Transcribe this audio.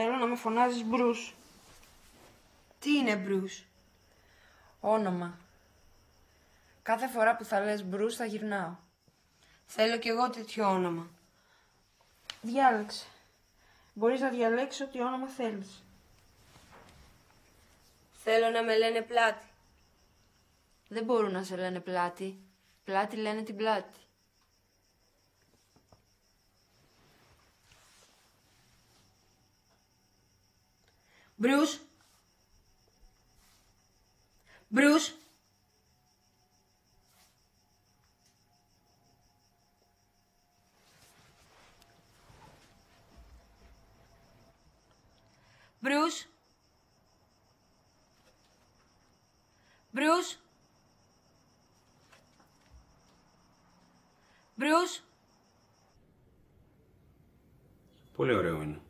Θέλω να με φωνάζεις Μπρους. Τι είναι Μπρους? Όνομα. Κάθε φορά που θα λες Μπρους θα γυρνάω. Θέλω κι εγώ τέτοιο όνομα. Διάλεξε. Μπορείς να διαλέξεις ό,τι όνομα θέλεις. Θέλω να με λένε Πλάτη. Δεν μπορούν να σε λένε Πλάτη. Πλάτη λένε την πλάτη. Μπρους. Μπρους. Μπρους. Μπρους. Μπρους. Πολύ ωραίο είναι.